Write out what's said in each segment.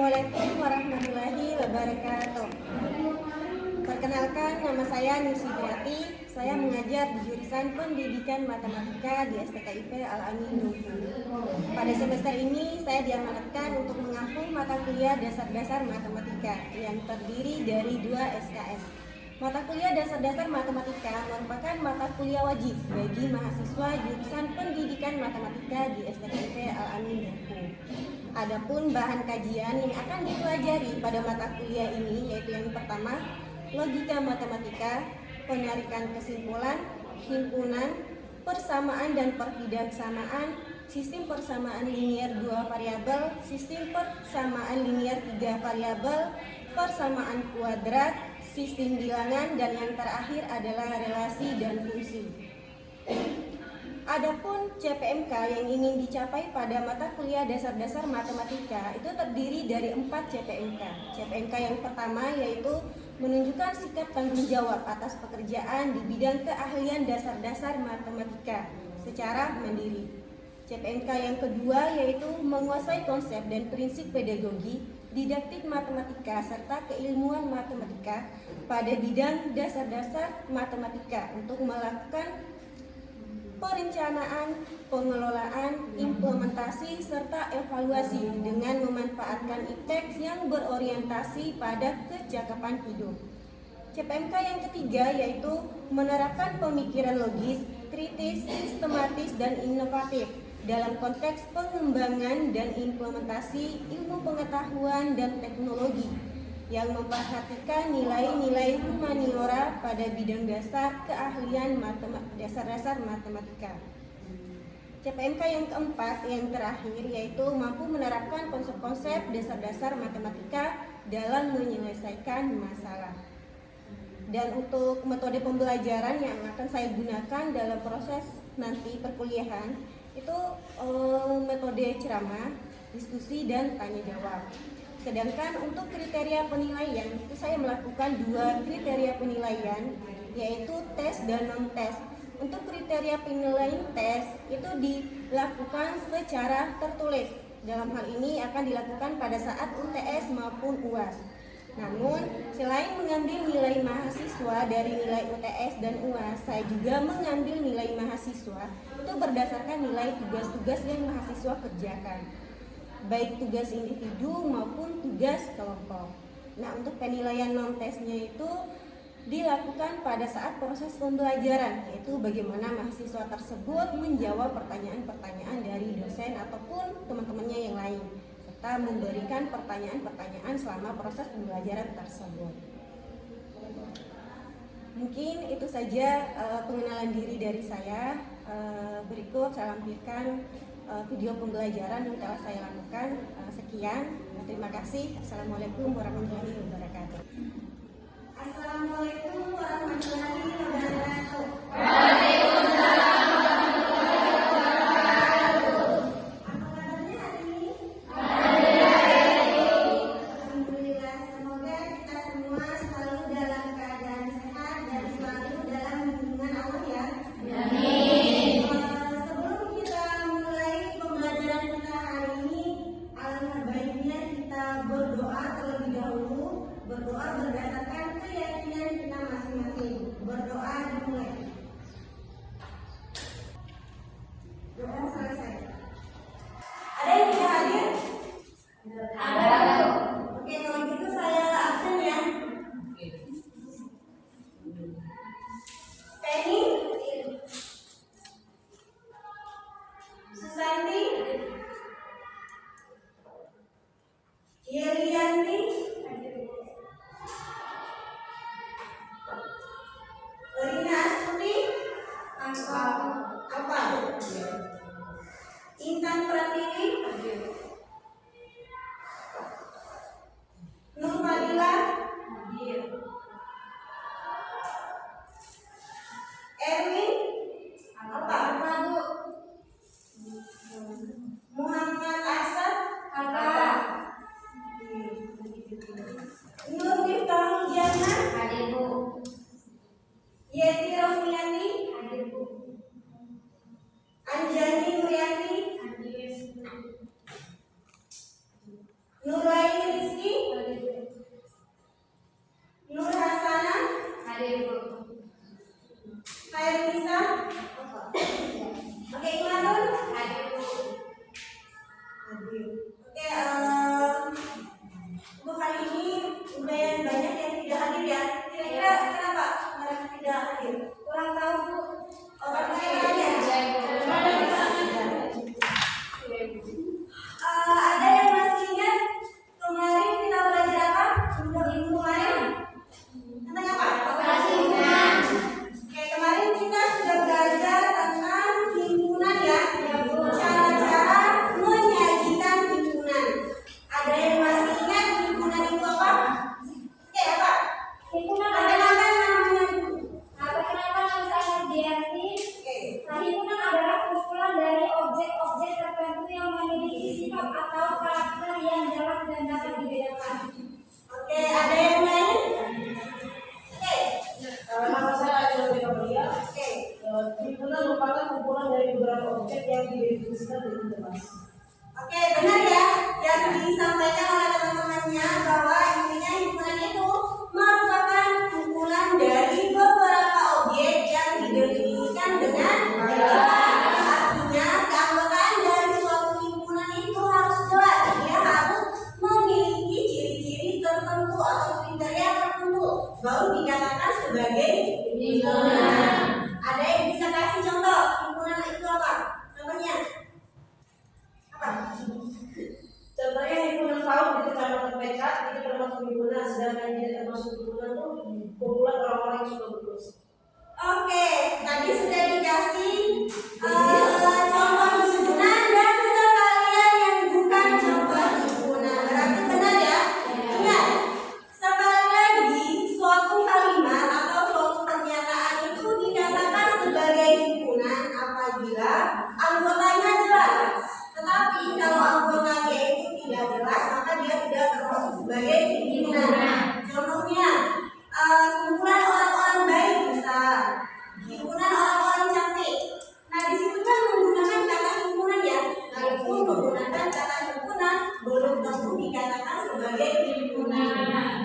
Assalamualaikum warahmatullahi wabarakatuh. Perkenalkan, nama saya Nursi Triati. Saya mengajar di jurusan Pendidikan Matematika di STKIP Al-Amin Bengkulu. Pada semester ini saya diamanatkan untuk mengampu mata kuliah dasar-dasar matematika yang terdiri dari 2 SKS. Mata kuliah dasar-dasar matematika merupakan mata kuliah wajib bagi mahasiswa jurusan Pendidikan Matematika di STKIP Al-Amin Bengkulu. Adapun bahan kajian yang akan dipelajari pada mata kuliah ini yaitu yang pertama, logika matematika, penarikan kesimpulan, himpunan, persamaan dan perbidaksanaan, sistem persamaan linier 2 variabel, sistem persamaan linier 3 variabel, persamaan kuadrat, sistem bilangan, dan yang terakhir adalah relasi dan fungsi. Adapun CPMK yang ingin dicapai pada mata kuliah dasar-dasar matematika itu terdiri dari 4 CPMK. CPMK yang pertama yaitu menunjukkan sikap tanggung jawab atas pekerjaan di bidang keahlian dasar-dasar matematika secara mandiri. CPMK yang kedua yaitu menguasai konsep dan prinsip pedagogi, didaktik matematika serta keilmuan matematika pada bidang dasar-dasar matematika untuk melakukan perencanaan, pengelolaan, implementasi, serta evaluasi dengan memanfaatkan IPTEX yang berorientasi pada kecakapan hidup. CPMK yang ketiga yaitu menerapkan pemikiran logis, kritis, sistematis, dan inovatif dalam konteks pengembangan dan implementasi ilmu pengetahuan dan teknologi yang memperhatikan nilai-nilai humaniora pada bidang dasar keahlian dasar-dasar matematika. CPMK yang keempat yang terakhir yaitu mampu menerapkan konsep-konsep dasar-dasar matematika dalam menyelesaikan masalah. Dan untuk metode pembelajaran yang akan saya gunakan dalam proses nanti perkuliahan itu metode ceramah, diskusi, dan tanya jawab. Sedangkan untuk kriteria penilaian itu saya melakukan 2 kriteria penilaian yaitu tes dan non-tes. Untuk kriteria penilaian tes itu dilakukan secara tertulis. Dalam hal ini akan dilakukan pada saat UTS maupun UAS. Namun selain mengambil nilai mahasiswa dari nilai UTS dan UAS, saya juga mengambil nilai mahasiswa itu berdasarkan nilai tugas-tugas yang mahasiswa kerjakan, baik tugas individu maupun tugas kelompok. Nah, untuk penilaian non-tesnya itu dilakukan pada saat proses pembelajaran, yaitu bagaimana mahasiswa tersebut menjawab pertanyaan-pertanyaan dari dosen ataupun teman-temannya yang lain, serta memberikan pertanyaan-pertanyaan selama proses pembelajaran tersebut. Mungkin itu saja pengenalan diri dari saya. Berikut saya lampirkan video pembelajaran yang telah saya lakukan. Sekian, terima kasih. Assalamualaikum warahmatullahi wabarakatuh. Assalamualaikum warahmatullahi wabarakatuh. Waalaikumsalam warahmatullahi wabarakatuh. Apa kabarnya hari ini? Alhamdulillah, semoga kita semua selalu dalam keadaan sehat dan selalu dalam lindungan Allah ya. Amin. Sebelum kita mulai pembelajaran kita hari ini, alangkah baiknya kita berdoa terlebih dahulu. Berdoa berdasarkan keyakinan kita masing-masing. Berdoa dimulai. Doa selesai. Ada yang tidak hadir? Ada. Oke, kalau gitu saya absen ya. Penny, Susanti, Yelianti, Rina Astuti, apa? Intan Pratiwi, Nur Fadila, Erwin, apa? Muhammad Asad, apa? Nur Miftah Jana, hadir Bu. Yeti Rosmiati, hadir Bu. Anjani Nuriati, hadir. Nuraini Oke, ada yang lain? Oke. Nama saya Adi Kamulia. Oke. Himpunan merupakan kumpulan dari beberapa objek yang didefinisikan dengan jelas. Oke, benar ya yang disampaikan oleh teman-temannya bahwa intinya himpunan itu merupakan kumpulan dari beberapa objek yang didefinisikan dengan jelas. Artinya keanggotaan dari suatu himpunan itu harus jelas. Dia harus memiliki ciri-ciri tertentu atau kriteria tertentu baru dikatakan sebagai himpunan. Ada yang bisa kasih contoh himpunan itu apa? Contohnya apa? Contohnya himpunan kaum di kecamatan PK itu termasuk himpunan, sedangkan tidak termasuk himpunan itu kumpulan orang-orang yang suka berdosa. Oke, tadi sudah dikasih contoh himpunan dan sekalian yang bukan contoh himpunan. Berarti benar ya? Ingat, sekali lagi suatu kalimat atau suatu pernyataan itu dikatakan sebagai himpunan apabila anggotanya jelas. Tetapi kalau anggotanya itu tidak jelas, maka dia tidak termasuk sebagai himpunan. Contohnya, himpunan orang-orang baik bisa, himpunan orang-orang cantik. Nah, di situ kan menggunakan kata himpunan ya. Walaupun menggunakan kata himpunan belum tentu dikatakan sebagai himpunan.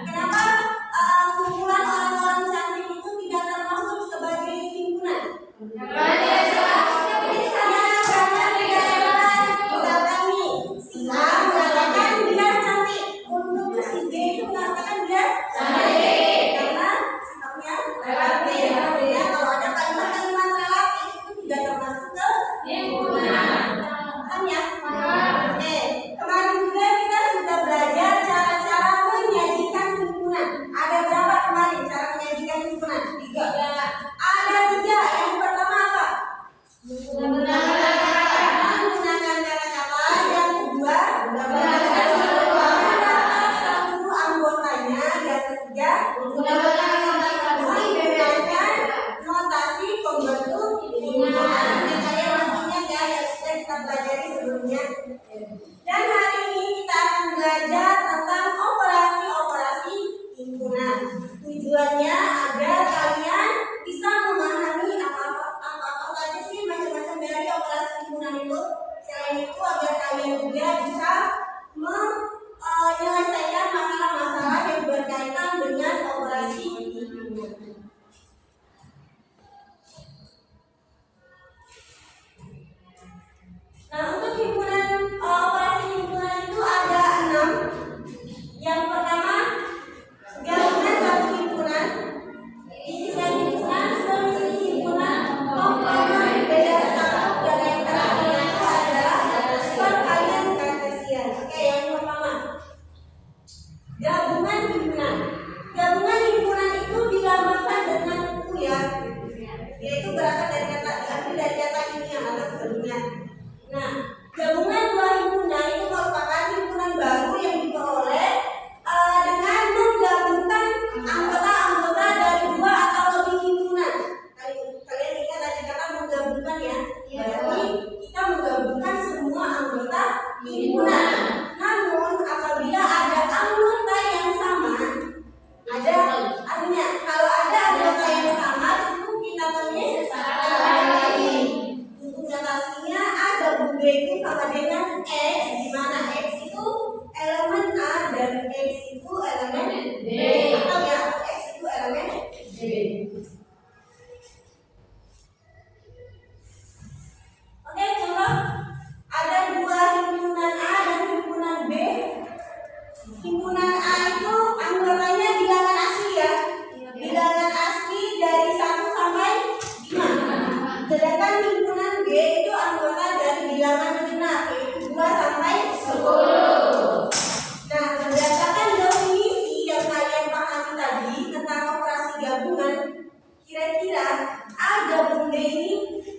Kenapa kumpulan orang-orang cantik itu tidak termasuk sebagai himpunan? Dan hari ini kita akan belajar tentang operasi-operasi himpunan. Tujuannya agar kalian bisa memahami apa saja sih macam-macam dari operasi himpunan itu. Selain itu agar kalian juga bisa menyelesaikan masalah-masalah yang berkaitan dengan operasi himpunan. Nah, untuk operasi himpunan itu ada 6. Yang pertama, gabungan satu himpunan, irisan himpunan, selisih himpunan, komplement, beda status, dan yang terakhir itu adalah perkalian kartesian. Oke, yang pertama, gabungan himpunan. Gabungan himpunan itu dilambangkan dengan U ya, yaitu berasal dari kata ini yang ada gabungan. Nah, gabungan dua himpunan itu merupakan himpunan baru yang diperoleh dengan menggabungkan anggota-anggota dari dua atau lebih himpunan. Kalian ingat tadi kata menggabungkan ya? Berarti kita menggabungkan semua anggota himpunan. Namun apabila ada anggota yang sama, artinya kalau ada anggota yang sama itu kita tulis secara lain. Untuk notasinya ada B itu sama dengan X, di mana X itu elemen A dan X itu elemen B, atau ya X itu elemen B. Oke, contoh ada dua himpunan A dan himpunan B. Himpunan A itu anggotanya bilangan asli ya, bilangan asli dari 1 sampai 5. Sedangkan himpunan B itu anggota dari bilangan genap, yaitu 2 sampai 10. Nah, berdasarkan definisi yang kalian pahami tadi tentang operasi gabungan, kira-kira A gabung B ini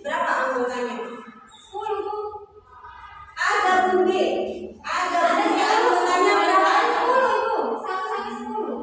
berapa anggotanya? 10. A gabung B. A gabung B anggotanya berapa? 10 itu. 1 sampai 10.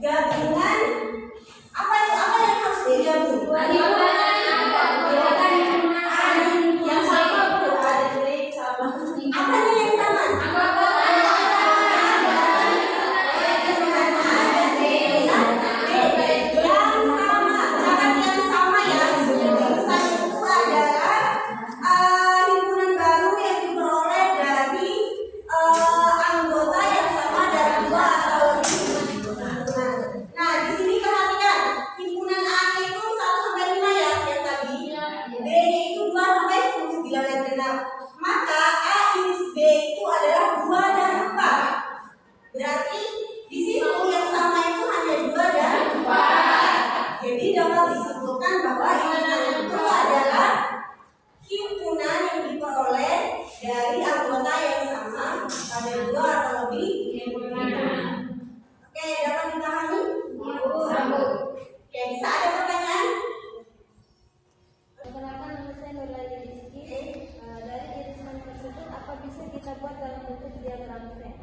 Gabungan apa itu, apa yang harus digabung? Yang sama Bu. Apanya yang sama? Maka A iris B itu adalah 2 dan 4. Berarti di situ yang sama itu hanya 2 dan 4. Jadi dapat disimpulkan bahwa irisan itu adalah himpunan yang diperoleh dari anggota yang sama pada 2 atau lebih himpunan. Oke, dapat dipahami? Oke, bisa ada pertanyaan? Perkenalkan, nama saya Nurlani Rizky. Dari irisan tersebut apa bisa kita buat dalam bentuk diagram Venn?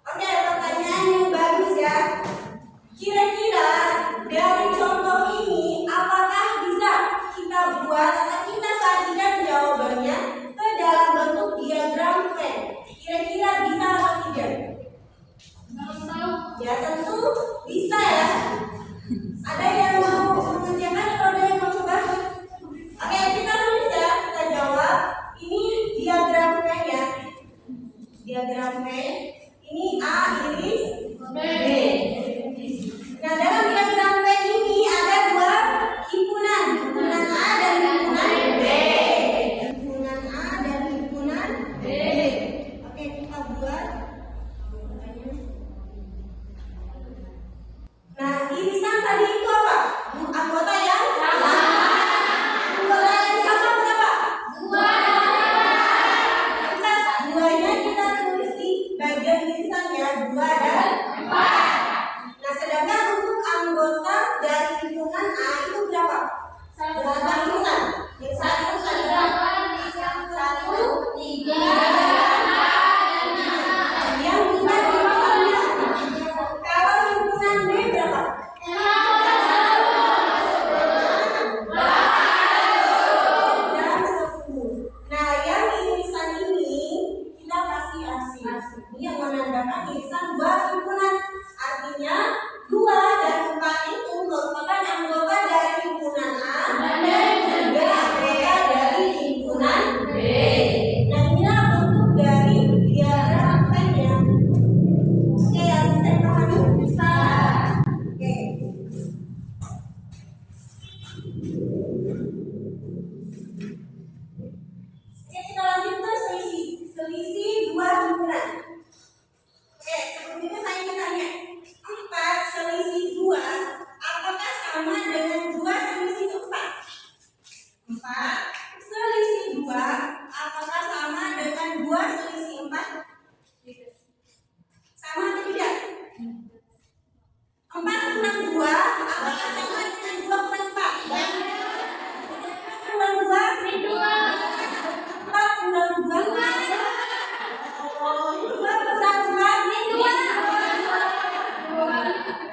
Oke, pertanyaan yang bagus ya. Kira-kira dari contoh ini apakah bisa kita buat atau kita sajikan jawabannya ke dalam bentuk diagram Venn? Kira-kira bisa atau tidak? Ya tentu bisa ya. Ada yang mau mengerjakan atau ada yang mau coba? Oke, kita tulis ya, kita jawab. Ini diagram Venn ya. Diagram Venn. Ini A iris B. Nah, dalam diagram Venn ini ada 2 himpunan, himpunan A dan himpunan B. Himpunan A dan himpunan B. Oke, kita buat. Nah, irisan tadi itu apa? Anggota yang sama. Anggota yang sama berapa? 2. Duanya kita tulis di bagian irisannya 2 dan 4. Nah, sedangkan untuk anggota dari himpunan A itu berapa? Berapa irisan? Yang satu irisan berapa? 1, 3, yang tiga irisannya. Kalau himpunan B berapa? Dan 10. Nah, yang irisan ini kita kasih asih. Ini yang menandakan irisan 2 himpunan. Artinya 2 dan 4 itu merupakan anggota dari himpunan A dan juga anggota dari himpunan B. Nah, inilah bentuk dari diagram Venn ya. Oke, yang bisa dipahami? Bisa. Oke. Oke, kita lanjut ke selisih 2 himpunan. Oke, sebelum itu saya ingin tanya, 4 selisih 2 apakah sama dengan 2 selisih 4? 4 selisih 2 apakah sama dengan 2 selisih 4? Sama atau tidak? 4 kurang 2 apakah sama dengan 2 kurang 4? Kurang 2? 4 kurang 2? 2 kurang 4?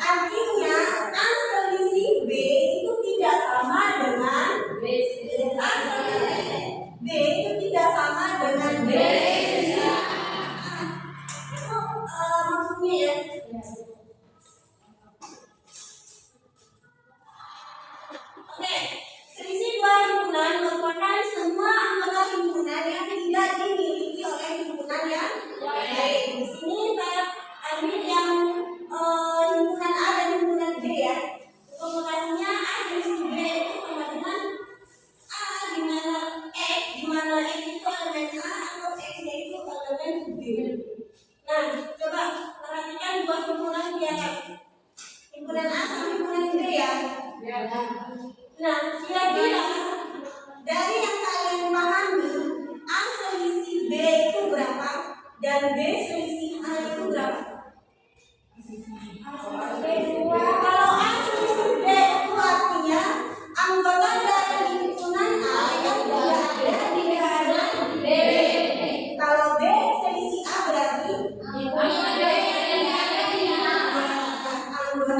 Artinya A selisih B itu tidak sama dengan A selisih B itu tidak sama dengan B selisih A. Itu maksudnya ya. Oke, selisih 2 himpunan merupakan semua anggota himpunan yang tidak dimiliki oleh himpunan yang lain. Di sini saya ambil yang himpunan A dan himpunan B ya. Untuk lokasinya A selisih B itu sama dengan A di mana X itu elemen A atau X-nya itu elemen B. Nah, coba perhatikan 2 himpunan di atas. Himpunan A sama himpunan B ya. Nah, kira-kira dari yang kalian pahami, A selisih B itu berapa dan B selisih A itu berapa? Kalau A selisih B itu artinya anggota dari himpunan A yang tidak ada di himpunan B. Kalau B selisih A berarti anggota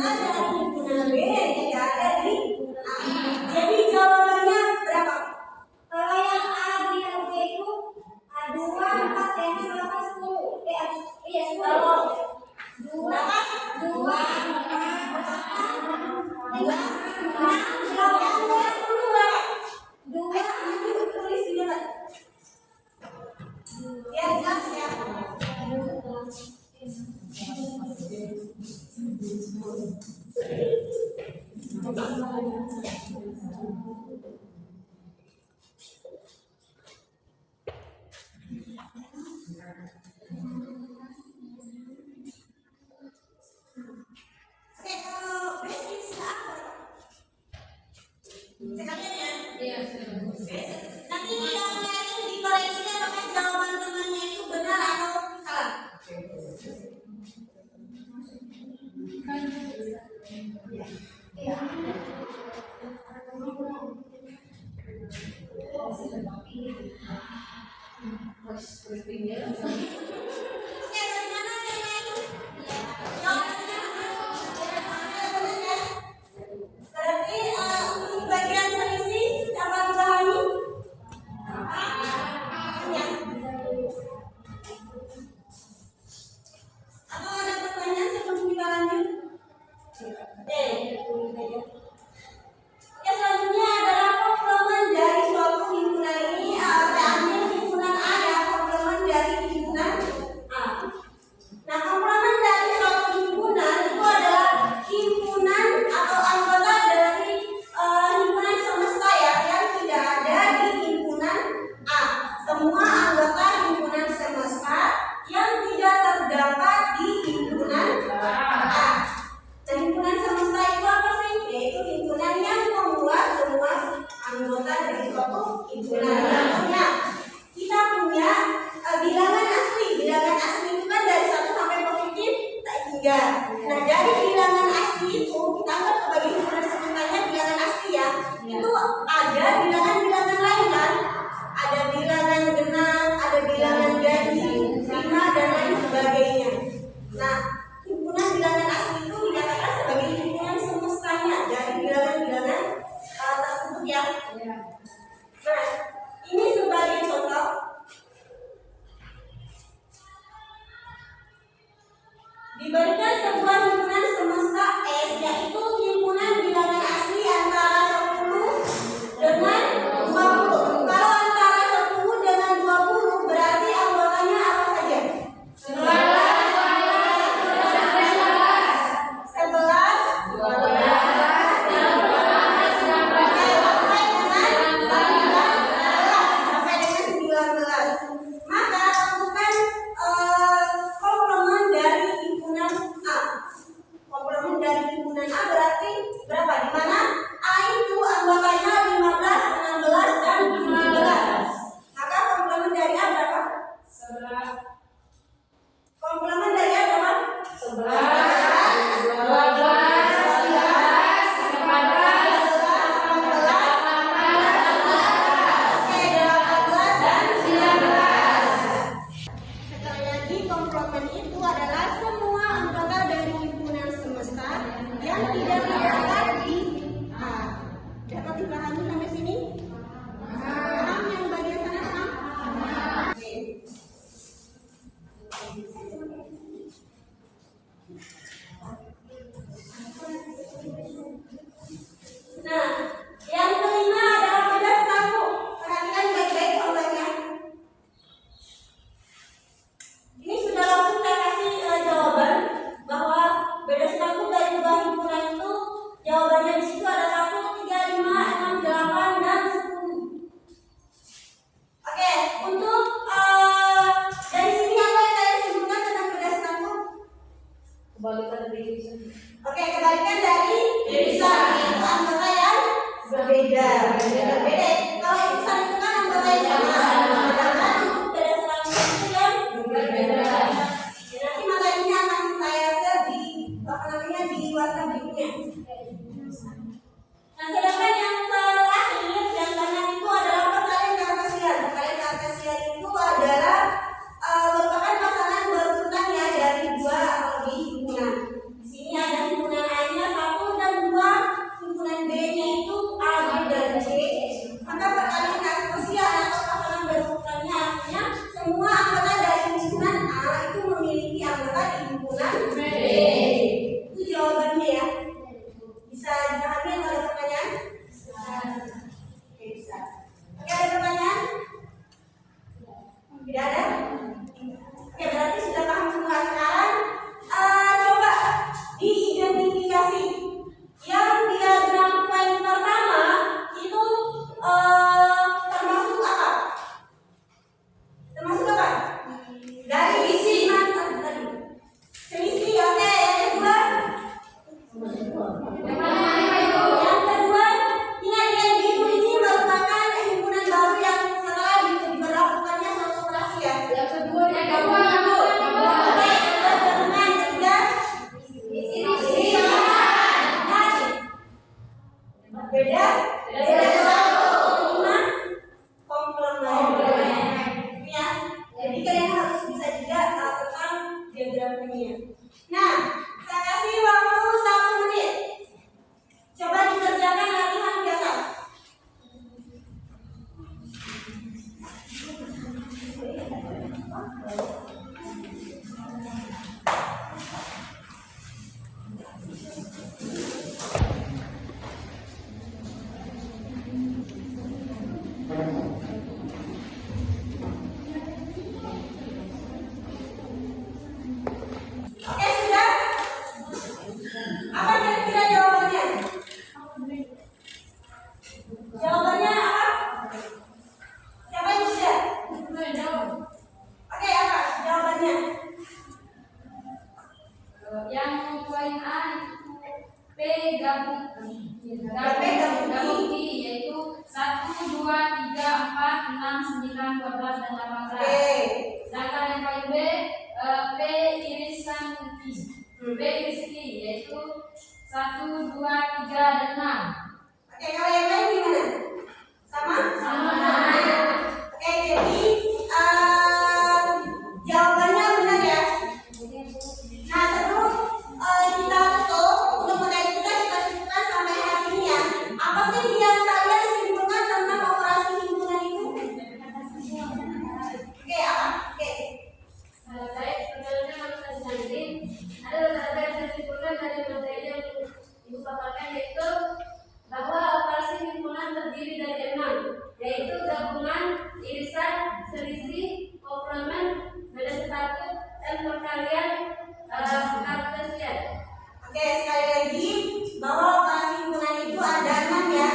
Oke, kalau basic apa? Sekalian ya? Nanti yang lain dikoreksi apakah jawaban temannya itu benar atau salah. Oke, dari mana yang lain? Jawabannya berarti untuk bagian selisih dapat dipahami? Ya. Atau ada pertanyaan sebelum kita lanjut? Ya, selanjutnya adalah komplement dari suatu himpunan ini. Saya ambil himpunan A ya, komplement dari himpunan A. Nah, komplement dari suatu himpunan itu adalah himpunan atau anggota dari himpunan semesta ya, yang tidak ada di himpunan A. Semua anggota himpunan semesta yang tidak terdapat di himpunan A. Nah, himpunan semesta itu apa sih? Yaitu himpunan yang membuat semua anggota dari suatu himpunan. Contohnya, kita punya bilangan asli. Bilangan asli itu kan dari 1 sampai positif 3. Nah, dari bilangan asli itu kita anggap sebagai himpunan semestanya bilangan asli ya. Itu ada bilangan-bilangan lain kan? Ada bilangan genap, ada bilangan ganjil, 5 dan lain sebagainya. Nah, himpunan bilangan asli itu dikatakan sebagai himpunan semestanya dari bilangan-bilangan tersebut ya. Nah, ini sebagai contoh. Diberikan sebuah himpunan semesta S, yaitu himpunan bilangan asli antara 10 dengan 20. Kalau antara 10 dengan 20 berarti anggotanya apa saja? 11, maka tentukan komplement dari himpunan A. Komplement dari himpunan A berarti berapa? Di mana A itu anggotanya 15, 16, dan 17. Maka komplement dari A berapa? 11. Komplement dari A berapa? 11. Komplement itu adalah semua anggota dari himpunan semesta yang tidak terdapat di A. Dapat dipahami sampai sini? Paham yang bagian sana paham? Oke. Nah, yang kelima adalah beda satu. Perhatikan baik-baik contohnya. Ini sudah langsung saya kasih jawaban bahwa beda satu dari dua himpunan itu jawabannya di situ ada 1, 3, 5, 6, 8, dan 10. Oke, untuk dari sini apa yang saya sebutkan tentang beda satu? Kebalikan dari irisan. Oke, kebalikan dari irisan itu anggota yang berbeda. Berbeda. Kalau irisan itu kan anggota yang sama. Sedangkan untuk beda selanjutnya itu yang berbeda. Nanti materinya akan saya share di WhatsApp berikutnya. Nah, sedangkan yang terakhir yang kanan itu adalah perkalian kartesian. Perkalian kartesian itu adalah merupakan pasangan berurutan ya dari 2 atau lebih himpunan. Di sini ada himpunan A-nya 1 dan 2, himpunan B-nya itu A, B, dan C. Maka perkalian kartesian atau pasangan berurutan Yang poin A itu P gabung I, yaitu 1, 2, 3, 4, 6, 9, 12, dan 18. Sedangkan yang poin B P irisan I, yaitu 1, 2, 3, dan 6. Oke, kalau yang lain gimana? Sama? Oke, jadi jawabannya benar ya. Nah, sebelum kita tutup untuk materi kita sampai hari ini ya. Apa sih yang kalian simpulkan tentang operasi himpunan itu? Oke, apa? Oke. Saya sebenarnya harus tadi ada beberapa yang saya simpulkan dari materi yang Ibu paparkan, yaitu bahwa operasi himpunan terdiri dari 6, yaitu gabungan, irisan, selisih, komplement, beda satu, dan perkalian kartesian. Oke, sekali lagi bahwa operasi himpunan itu ada 6 ya.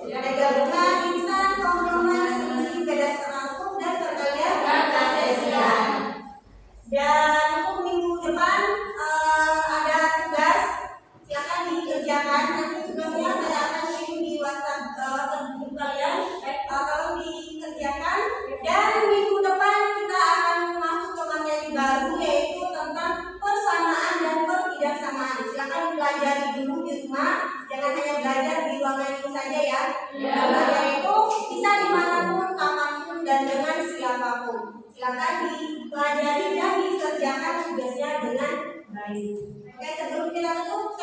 Ada gabungan, irisan, komplement, selisih, beda satu, dan perkalian kartesian. Dan untuk minggu depan ada tugas, silakan dikerjakan. Nanti tugasnya saya akan kirim di WhatsApp grup kalian. Tolong dikerjakan. Dan minggu depan kita akan masuk ke materi baru, yaitu tentang persamaan dan pertidaksamaan. Silakan dipelajari dulu di rumah, jangan hanya belajar di ruangan ini saja ya. Belajar itu bisa dimanapun, kapanpun, dan dengan siapapun. Silakan dipelajari dan dikerjakan tugasnya dengan baik. Oke, sebelum kita tutup,